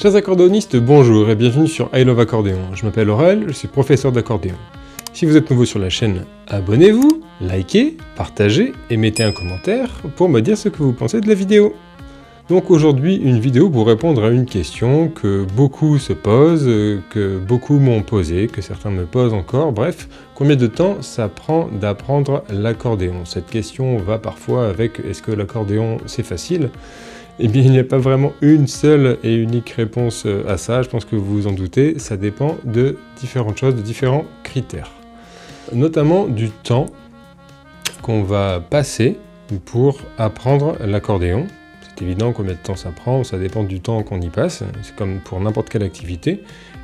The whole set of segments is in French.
Chers accordéonistes, bonjour et bienvenue sur I Love Accordéon. Je m'appelle Aurel, je suis professeur d'accordéon. Si vous êtes nouveau sur la chaîne, abonnez-vous, likez, partagez et mettez un commentaire pour me dire ce que vous pensez de la vidéo. Donc aujourd'hui, une vidéo pour répondre à une question que beaucoup se posent, que beaucoup m'ont posé, que certains me posent encore, bref, combien de temps ça prend d'apprendre l'accordéon? Cette question va parfois avec « est-ce que l'accordéon c'est facile ?» Eh bien, il n'y a pas vraiment une seule et unique réponse à ça, je pense que vous vous en doutez, ça dépend de différentes choses, de différents critères. Notamment du temps qu'on va passer pour apprendre l'accordéon. C'est évident combien de temps ça prend, ça dépend du temps qu'on y passe, c'est comme pour n'importe quelle activité.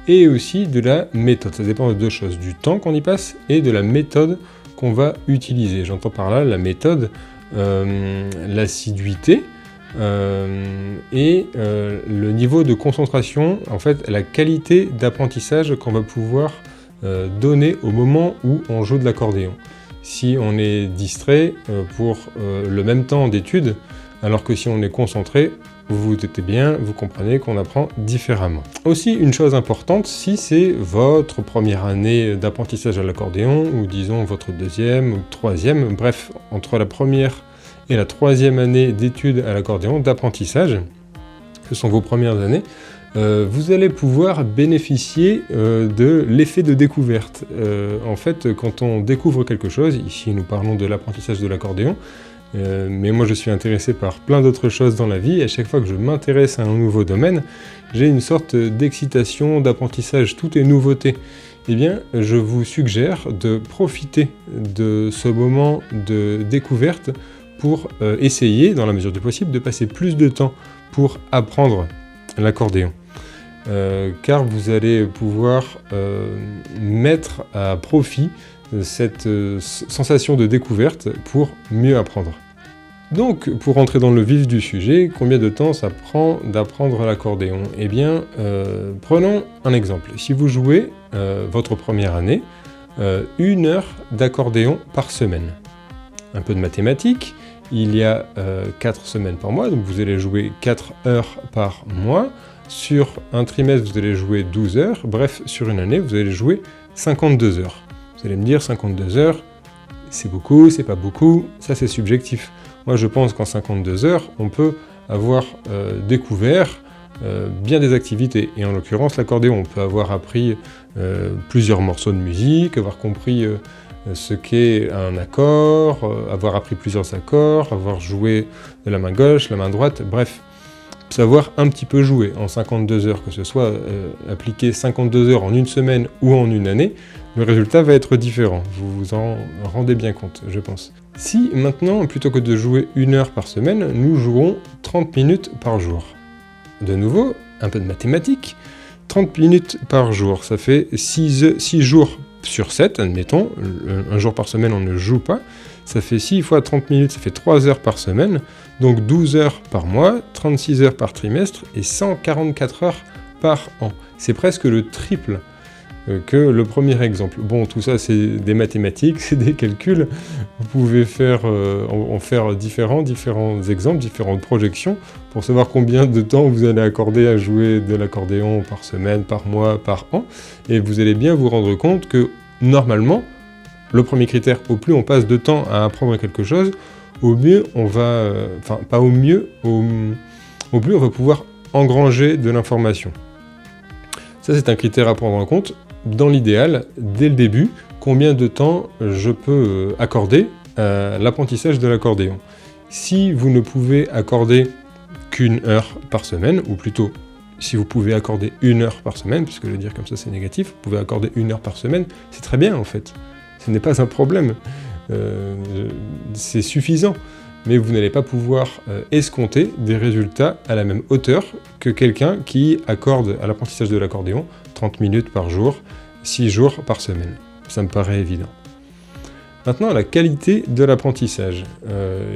Et aussi de la méthode, ça dépend de deux choses, du temps qu'on y passe et de la méthode qu'on va utiliser. J'entends par là la méthode, l'assiduité, le niveau de concentration, en fait la qualité d'apprentissage qu'on va pouvoir donner au moment où on joue de l'accordéon. Si on est distrait pour le même temps d'études, alors que si on est concentré, vous vous doutez bien, vous comprenez qu'on apprend différemment. Aussi une chose importante, si c'est votre première année d'apprentissage à l'accordéon, ou disons votre deuxième ou troisième, bref, entre la première et la troisième année d'études à l'accordéon, d'apprentissage, ce sont vos premières années, vous allez pouvoir bénéficier de l'effet de découverte. En fait, quand on découvre quelque chose, ici nous parlons de l'apprentissage de l'accordéon, mais moi je suis intéressé par plein d'autres choses dans la vie, et à chaque fois que je m'intéresse à un nouveau domaine, j'ai une sorte d'excitation, d'apprentissage, tout est nouveauté. Eh bien, je vous suggère de profiter de ce moment de découverte pour essayer, dans la mesure du possible, de passer plus de temps pour apprendre l'accordéon. Car vous allez pouvoir mettre à profit cette sensation de découverte pour mieux apprendre. Donc, pour rentrer dans le vif du sujet, combien de temps ça prend d'apprendre l'accordéon? Eh bien, prenons un exemple. Si vous jouez votre première année, 1 heure d'accordéon par semaine. Un peu de mathématiques, il y a 4 semaines par mois, donc vous allez jouer 4 heures par mois. Sur un trimestre, vous allez jouer 12 heures. Bref, sur une année, vous allez jouer 52 heures. Vous allez me dire, 52 heures, c'est beaucoup, c'est pas beaucoup, ça c'est subjectif. Moi je pense qu'en 52 heures, on peut avoir découvert bien des activités. Et en l'occurrence, l'accordéon, on peut avoir appris plusieurs morceaux de musique, avoir compris ce qu'est un accord, avoir appris plusieurs accords, avoir joué de la main gauche, la main droite, bref. Savoir un petit peu jouer en 52 heures, que ce soit appliqué 52 heures en une semaine ou en une année, le résultat va être différent. Vous vous en rendez bien compte, je pense. Si maintenant, plutôt que de jouer 1 heure par semaine, nous jouons 30 minutes par jour. De nouveau, un peu de mathématiques, 30 minutes par jour, ça fait 6 jours sur 7, admettons, un jour par semaine on ne joue pas, ça fait 6 fois 30 minutes, ça fait 3 heures par semaine, donc 12 heures par mois, 36 heures par trimestre et 144 heures par an. C'est presque le triple que le premier exemple. Bon, tout ça c'est des mathématiques, c'est des calculs, vous pouvez en faire différents exemples, différentes projections, pour savoir combien de temps vous allez accorder à jouer de l'accordéon par semaine, par mois, par an, et vous allez bien vous rendre compte que, normalement, le premier critère, au plus on passe de temps à apprendre quelque chose, au mieux on va... enfin, pas au mieux, au plus on va pouvoir engranger de l'information. Ça c'est un critère à prendre en compte. Dans l'idéal, dès le début, combien de temps je peux accorder à l'apprentissage de l'accordéon. Si vous ne pouvez accorder qu'1 heure par semaine, ou plutôt, si vous pouvez accorder 1 heure par semaine, puisque le dire comme ça c'est négatif, vous pouvez accorder 1 heure par semaine, c'est très bien en fait. Ce n'est pas un problème, c'est suffisant. Mais vous n'allez pas pouvoir escompter des résultats à la même hauteur que quelqu'un qui accorde à l'apprentissage de l'accordéon 30 minutes par jour, 6 jours par semaine. Ça me paraît évident. Maintenant, la qualité de l'apprentissage.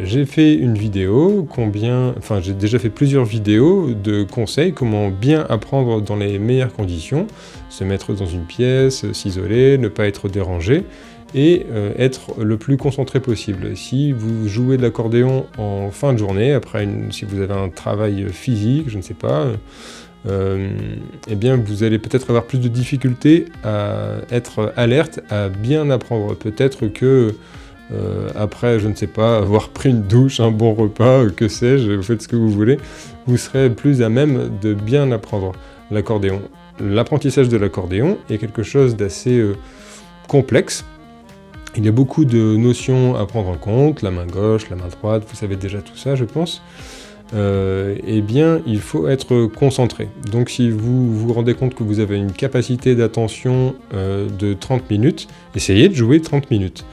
J'ai fait une vidéo, j'ai déjà fait plusieurs vidéos de conseils, comment bien apprendre dans les meilleures conditions, se mettre dans une pièce, s'isoler, ne pas être dérangé, et être le plus concentré possible. Si vous jouez de l'accordéon en fin de journée, si vous avez un travail physique, je ne sais pas, eh bien vous allez peut-être avoir plus de difficultés à être alerte, à bien apprendre. Peut-être que après, je ne sais pas, avoir pris une douche, un bon repas, que sais-je, vous faites ce que vous voulez, vous serez plus à même de bien apprendre l'accordéon. L'apprentissage de l'accordéon est quelque chose d'assez complexe. Il y a beaucoup de notions à prendre en compte, la main gauche, la main droite, vous savez déjà tout ça, je pense. Eh bien, il faut être concentré. Donc si vous vous rendez compte que vous avez une capacité d'attention de 30 minutes, essayez de jouer 30 minutes.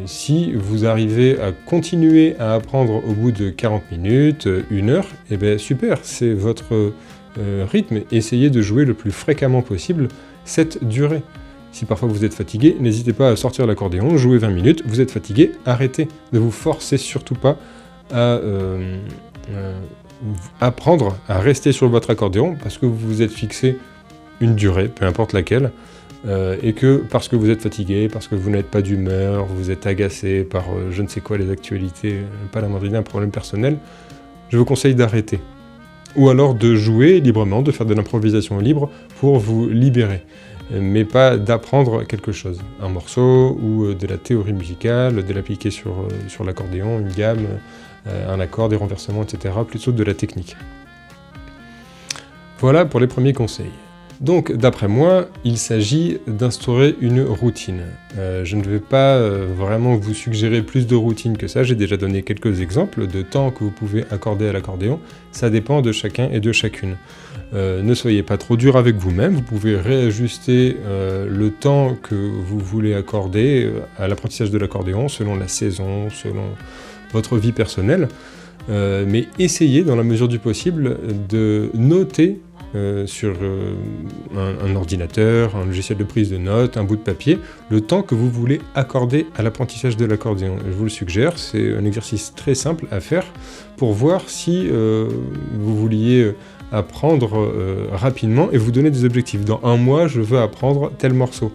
Si vous arrivez à continuer à apprendre au bout de 40 minutes, 1 heure, eh bien super, c'est votre rythme. Essayez de jouer le plus fréquemment possible cette durée. Si parfois vous êtes fatigué, n'hésitez pas à sortir l'accordéon, jouer 20 minutes, vous êtes fatigué, arrêtez. Ne vous forcez surtout pas à apprendre à rester sur votre accordéon parce que vous vous êtes fixé une durée, peu importe laquelle, et que parce que vous êtes fatigué, parce que vous n'êtes pas d'humeur, vous êtes agacé par je ne sais quoi les actualités, pas la moindre idée, un problème personnel, je vous conseille d'arrêter. Ou alors de jouer librement, de faire de l'improvisation libre pour vous libérer, mais pas d'apprendre quelque chose, un morceau ou de la théorie musicale, de l'appliquer sur l'accordéon, une gamme, un accord, des renversements, etc., plutôt de la technique. Voilà pour les premiers conseils. Donc, d'après moi, il s'agit d'instaurer une routine. Je ne vais pas vraiment vous suggérer plus de routine que ça, j'ai déjà donné quelques exemples de temps que vous pouvez accorder à l'accordéon, ça dépend de chacun et de chacune. Ne soyez pas trop dur avec vous-même, vous pouvez réajuster le temps que vous voulez accorder à l'apprentissage de l'accordéon selon la saison, selon votre vie personnelle, mais essayez dans la mesure du possible de noter sur un ordinateur, un logiciel de prise de notes, un bout de papier, le temps que vous voulez accorder à l'apprentissage de l'accordéon. Je vous le suggère, c'est un exercice très simple à faire pour voir si vous vouliez apprendre rapidement et vous donner des objectifs. Dans 1 mois, je veux apprendre tel morceau.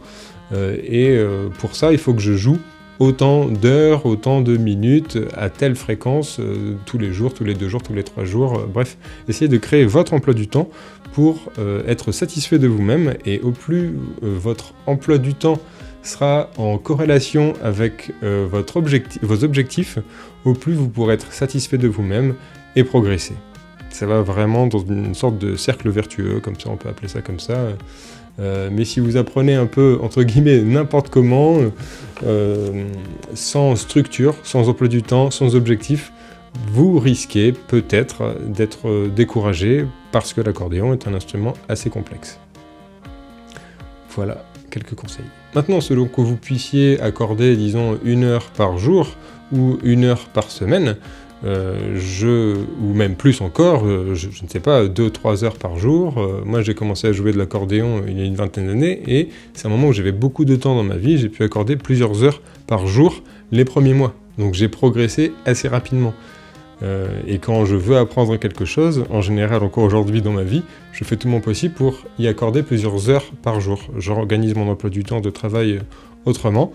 Pour ça, il faut que je joue autant d'heures, autant de minutes, à telle fréquence, tous les jours, tous les 2 jours, tous les 3 jours, bref, essayez de créer votre emploi du temps pour être satisfait de vous-même, et au plus votre emploi du temps sera en corrélation avec vos objectifs, au plus vous pourrez être satisfait de vous-même et progresser. Ça va vraiment dans une sorte de cercle vertueux, comme ça on peut appeler ça comme ça. Mais si vous apprenez un peu, entre guillemets, n'importe comment, sans structure, sans emploi du temps, sans objectif, vous risquez peut-être d'être découragé parce que l'accordéon est un instrument assez complexe. Voilà, quelques conseils. Maintenant, selon que vous puissiez accorder, disons, 1 heure par jour ou 1 heure par semaine, ou même plus encore, je ne sais pas, 2-3 heures par jour. Moi j'ai commencé à jouer de l'accordéon il y a une vingtaine d'années, et c'est un moment où j'avais beaucoup de temps dans ma vie, j'ai pu accorder plusieurs heures par jour les premiers mois. Donc j'ai progressé assez rapidement. Et quand je veux apprendre quelque chose, en général encore aujourd'hui dans ma vie, je fais tout mon possible pour y accorder plusieurs heures par jour. J'organise mon emploi du temps de travail autrement,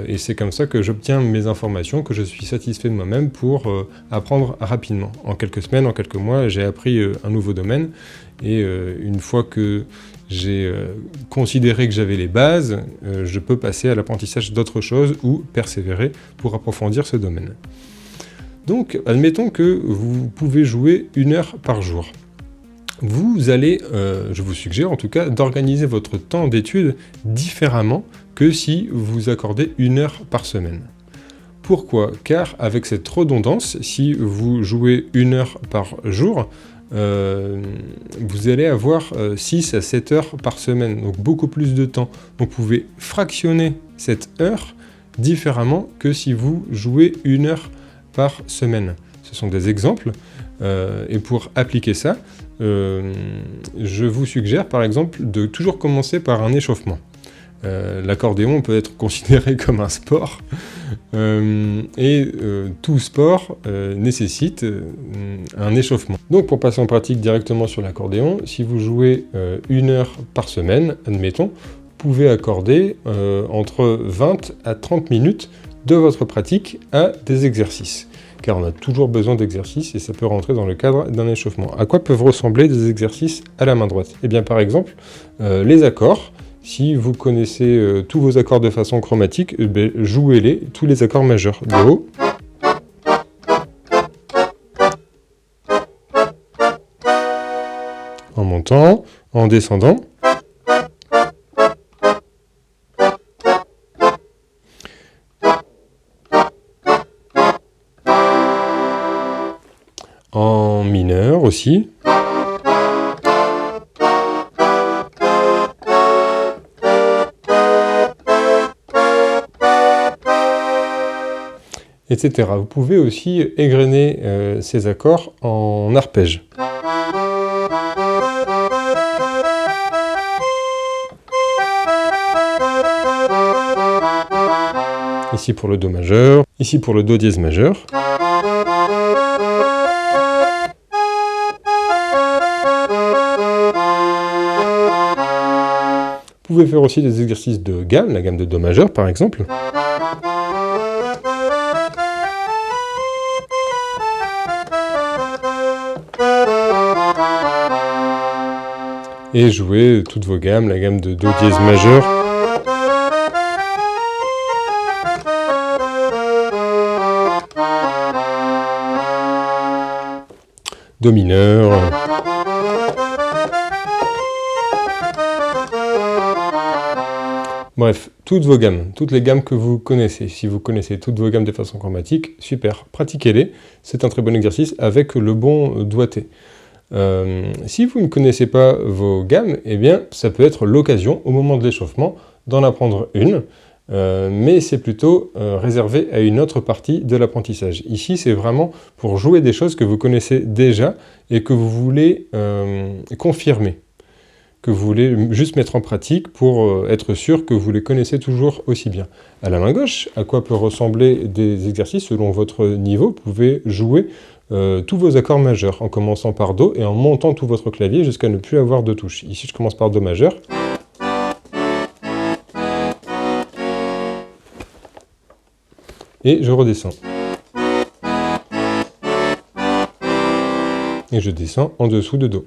et c'est comme ça que j'obtiens mes informations, que je suis satisfait de moi-même pour apprendre rapidement. En quelques semaines, en quelques mois, j'ai appris un nouveau domaine, et une fois que j'ai considéré que j'avais les bases, je peux passer à l'apprentissage d'autres choses ou persévérer pour approfondir ce domaine. Donc, admettons que vous pouvez jouer 1 heure par jour. Vous allez, je vous suggère en tout cas, d'organiser votre temps d'étude différemment que si vous accordez 1 heure par semaine. Pourquoi ? Car avec cette redondance, si vous jouez 1 heure par jour, vous allez avoir 6 à 7 heures par semaine, donc beaucoup plus de temps. Donc vous pouvez fractionner cette heure différemment que si vous jouez 1 heure par semaine. Ce sont des exemples, et pour appliquer ça, je vous suggère par exemple de toujours commencer par un échauffement. L'accordéon peut être considéré comme un sport, et tout sport nécessite un échauffement. Donc pour passer en pratique directement sur l'accordéon, si vous jouez 1 heure par semaine, admettons, vous pouvez accorder entre 20 à 30 minutes de votre pratique à des exercices. car on a toujours besoin d'exercices et ça peut rentrer dans le cadre d'un échauffement. À quoi peuvent ressembler des exercices à la main droite? Eh bien par exemple, les accords. Si vous connaissez tous vos accords de façon chromatique, jouez-les, tous les accords majeurs. Do, en montant, en descendant, en mineur aussi, etc. Vous pouvez aussi égrener ces accords en arpège. Ici pour le Do majeur, ici pour le Do dièse majeur. Vous pouvez faire aussi des exercices de gamme, la gamme de Do majeur par exemple. Et jouer toutes vos gammes, la gamme de Do dièse majeur. Do mineur. Bref, toutes vos gammes, toutes les gammes que vous connaissez. Si vous connaissez toutes vos gammes de façon chromatique, super, pratiquez-les. C'est un très bon exercice avec le bon doigté. Si vous ne connaissez pas vos gammes, eh bien, ça peut être l'occasion, au moment de l'échauffement, d'en apprendre une, mais c'est plutôt réservé à une autre partie de l'apprentissage. Ici, c'est vraiment pour jouer des choses que vous connaissez déjà et que vous voulez confirmer, que vous voulez juste mettre en pratique pour être sûr que vous les connaissez toujours aussi bien. À la main gauche, à quoi peuvent ressembler des exercices selon votre niveau? Vous pouvez jouer tous vos accords majeurs, en commençant par Do et en montant tout votre clavier jusqu'à ne plus avoir de touches. Ici, je commence par Do majeur. Et je redescends. Et je descends en dessous de Do.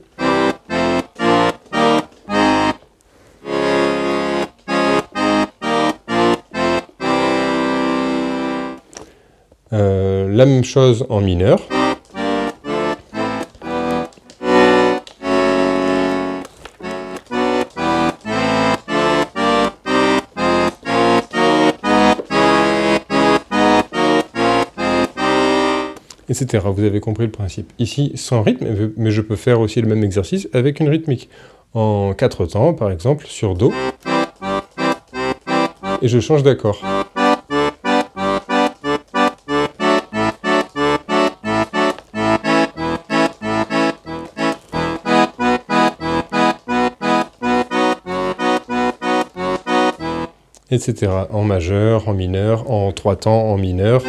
La même chose en mineur. Etc. Vous avez compris le principe. Ici, sans rythme, mais je peux faire aussi le même exercice avec une rythmique. En 4 temps, par exemple, sur Do. Et je change d'accord. Etc. En majeur, en mineur, en 3 temps, en mineur.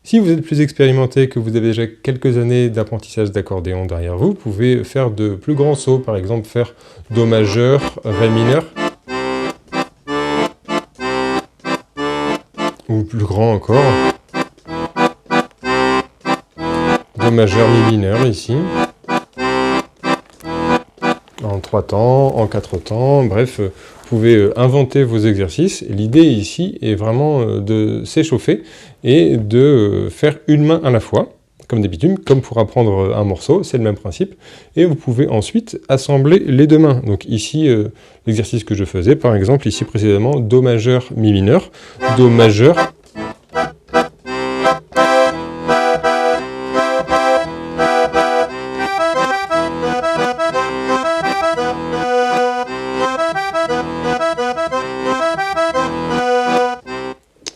Si vous êtes plus expérimenté, que vous avez déjà quelques années d'apprentissage d'accordéon derrière vous, vous pouvez faire de plus grands sauts, par exemple faire Do majeur, Ré mineur, ou plus grand encore, Do majeur, Mi mineur ici, en 3 temps, en 4 temps, bref, vous pouvez inventer vos exercices. L'idée ici est vraiment de s'échauffer et de faire une main à la fois, comme d'habitude, comme pour apprendre un morceau, c'est le même principe. Et vous pouvez ensuite assembler les deux mains. Donc ici, l'exercice que je faisais, par exemple, ici précédemment, Do majeur, Mi mineur, Do majeur,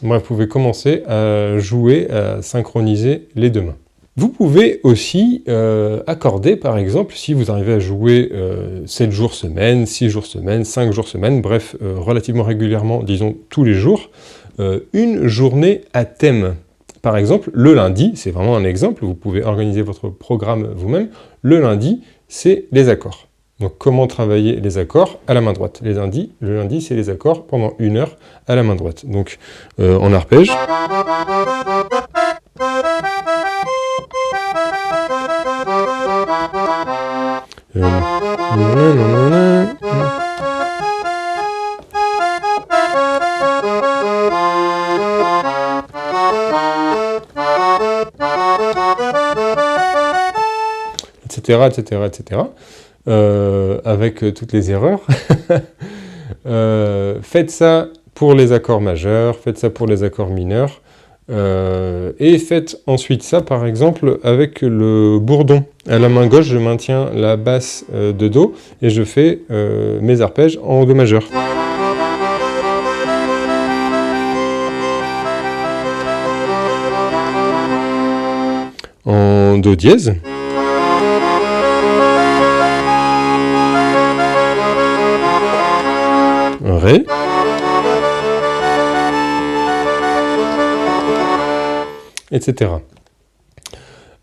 bref, vous pouvez commencer à jouer, à synchroniser les deux mains. Vous pouvez aussi accorder, par exemple, si vous arrivez à jouer 7 jours semaine, 6 jours semaine, 5 jours semaine, bref, relativement régulièrement, disons tous les jours, une journée à thème. Par exemple, le lundi, c'est vraiment un exemple, vous pouvez organiser votre programme vous-même, le lundi, c'est les accords. Donc comment travailler les accords à la main droite. Le lundi c'est les accords pendant 1 heure à la main droite. Donc en arpège. etc. Avec toutes les erreurs. Faites ça pour les accords majeurs, faites ça pour les accords mineurs, et faites ensuite ça par exemple avec le bourdon. À la main gauche, je maintiens la basse de Do et je fais mes arpèges en Do majeur. En Do dièse. En Ré. Etc.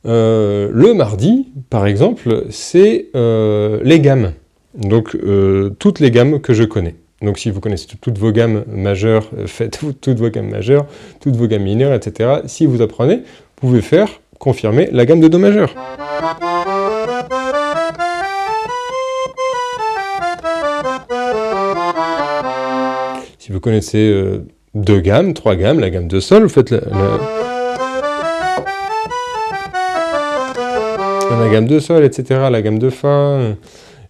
Le mardi, par exemple, c'est les gammes. Donc, toutes les gammes que je connais. Donc, si vous connaissez toutes vos gammes majeures, faites toutes vos gammes majeures, toutes vos gammes mineures, etc. Si vous apprenez, vous pouvez confirmer la gamme de Do majeur. Si vous connaissez 2 gammes, 3 gammes, la gamme de Sol, vous faites la gamme de Sol, etc., la gamme de Fa,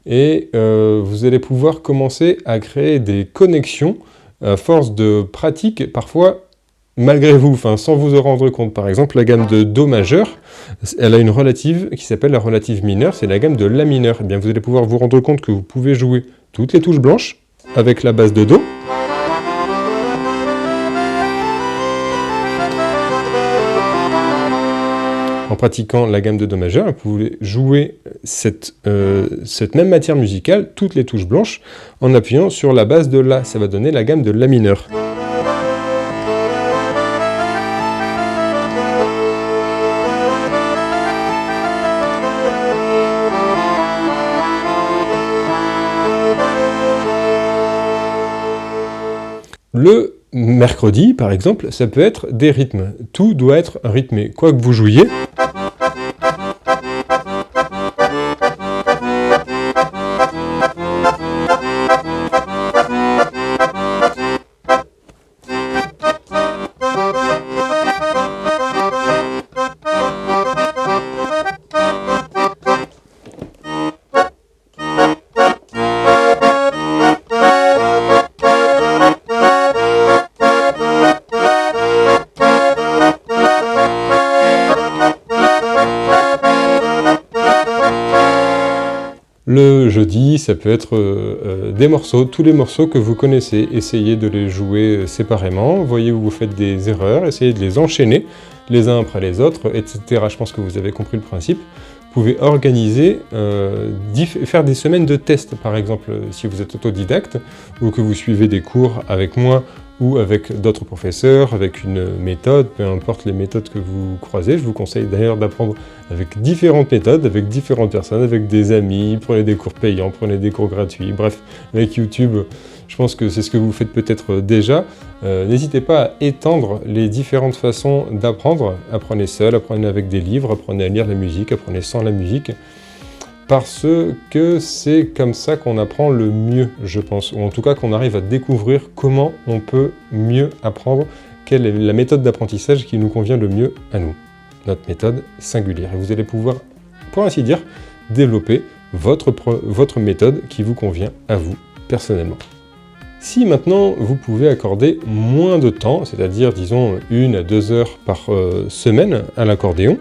et vous allez pouvoir commencer à créer des connexions à force de pratique, parfois malgré vous, sans vous en rendre compte. Par exemple, la gamme de Do majeur, elle a une relative qui s'appelle la relative mineure, c'est la gamme de La mineur. Eh bien, vous allez pouvoir vous rendre compte que vous pouvez jouer toutes les touches blanches avec la base de Do. En pratiquant la gamme de Do majeur, vous pouvez jouer cette même matière musicale, toutes les touches blanches, en appuyant sur la base de La. Ça va donner la gamme de La mineur. Le mercredi, par exemple, ça peut être des rythmes. Tout doit être rythmé. Quoi que vous jouiez, le jeudi, ça peut être des morceaux, tous les morceaux que vous connaissez. Essayez de les jouer séparément, voyez où vous faites des erreurs, essayez de les enchaîner les uns après les autres, etc. Je pense que vous avez compris le principe. Vous pouvez organiser, faire des semaines de tests, par exemple, si vous êtes autodidacte, ou que vous suivez des cours avec moi, ou avec d'autres professeurs, avec une méthode, peu importe les méthodes que vous croisez. Je vous conseille d'ailleurs d'apprendre avec différentes méthodes, avec différentes personnes, avec des amis, prenez des cours payants, prenez des cours gratuits, bref, avec YouTube, je pense que c'est ce que vous faites peut-être déjà. N'hésitez pas à étendre les différentes façons d'apprendre. Apprenez seul, apprenez avec des livres, apprenez à lire la musique, apprenez sans la musique. Parce que c'est comme ça qu'on apprend le mieux, je pense. Ou en tout cas qu'on arrive à découvrir comment on peut mieux apprendre, quelle est la méthode d'apprentissage qui nous convient le mieux à nous. Notre méthode singulière. Et vous allez pouvoir, pour ainsi dire, développer votre méthode qui vous convient à vous personnellement. Si maintenant vous pouvez accorder moins de temps, c'est-à-dire disons 1 à 2 heures par semaine à l'accordéon,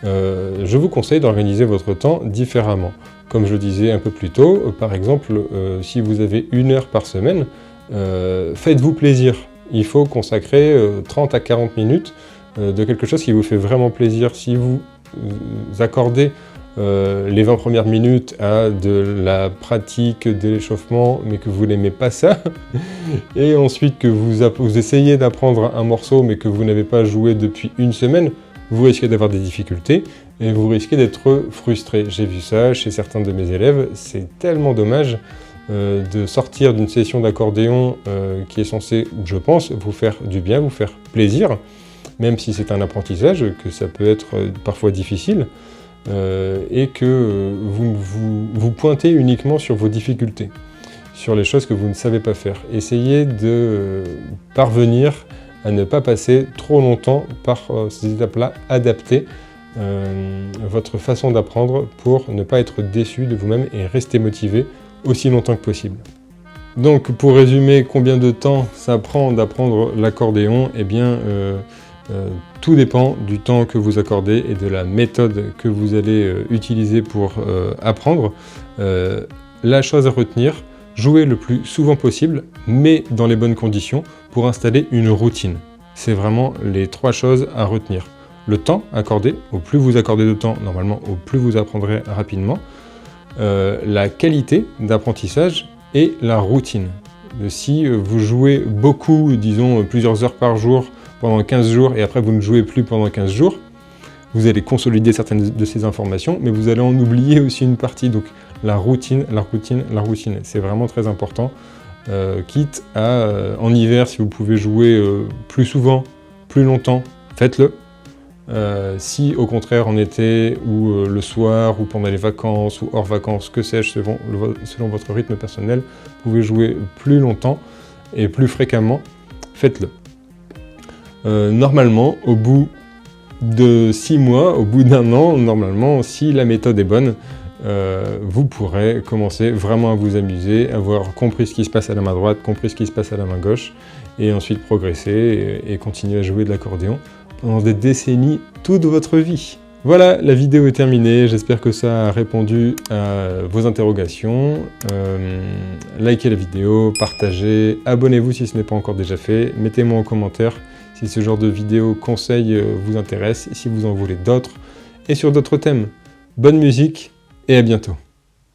je vous conseille d'organiser votre temps différemment. Comme je le disais un peu plus tôt, par exemple, si vous avez 1 heure par semaine, faites-vous plaisir. Il faut consacrer 30 à 40 minutes de quelque chose qui vous fait vraiment plaisir. Si vous accordez les 20 premières minutes à de la pratique de l'échauffement, mais que vous n'aimez pas ça, et ensuite que vous essayez d'apprendre un morceau, mais que vous n'avez pas joué depuis 1 semaine, vous risquez d'avoir des difficultés. et vous risquez d'être frustré. J'ai vu ça chez certains de mes élèves, c'est tellement dommage de sortir d'une session d'accordéon qui est censée, je pense, vous faire du bien, vous faire plaisir, même si c'est un apprentissage, que ça peut être parfois difficile, et que vous pointez uniquement sur vos difficultés, sur les choses que vous ne savez pas faire. Essayez de parvenir à ne pas passer trop longtemps par ces étapes-là, adapter votre façon d'apprendre pour ne pas être déçu de vous-même et rester motivé aussi longtemps que possible. Donc pour résumer, combien de temps ça prend d'apprendre l'accordéon? Eh bien, tout dépend du temps que vous accordez et de la méthode que vous allez utiliser pour apprendre. La chose à retenir, jouer le plus souvent possible, mais dans les bonnes conditions, pour installer une routine. C'est vraiment les 3 choses à retenir. Le temps accordé, au plus vous accordez de temps, normalement, au plus vous apprendrez rapidement. La qualité d'apprentissage et la routine. Si vous jouez beaucoup, disons plusieurs heures par jour, pendant 15 jours, et après vous ne jouez plus pendant 15 jours, vous allez consolider certaines de ces informations, mais vous allez en oublier aussi une partie. Donc la routine, c'est vraiment très important. Quitte à, en hiver, si vous pouvez jouer plus souvent, plus longtemps, faites-le. Si au contraire en été, ou le soir, ou pendant les vacances, ou hors vacances, que sais-je, selon votre rythme personnel, vous pouvez jouer plus longtemps et plus fréquemment, faites-le. Normalement, au bout de 6 mois, au bout d'1 an, normalement, si la méthode est bonne, vous pourrez commencer vraiment à vous amuser, avoir compris ce qui se passe à la main droite, compris ce qui se passe à la main gauche, et ensuite progresser et continuer à jouer de l'accordéon pendant des décennies, toute votre vie. Voilà, la vidéo est terminée, j'espère que ça a répondu à vos interrogations. Likez la vidéo, partagez, abonnez-vous si ce n'est pas encore déjà fait, mettez-moi en commentaire si ce genre de vidéo conseil vous intéresse, si vous en voulez d'autres, et sur d'autres thèmes. Bonne musique, et à bientôt.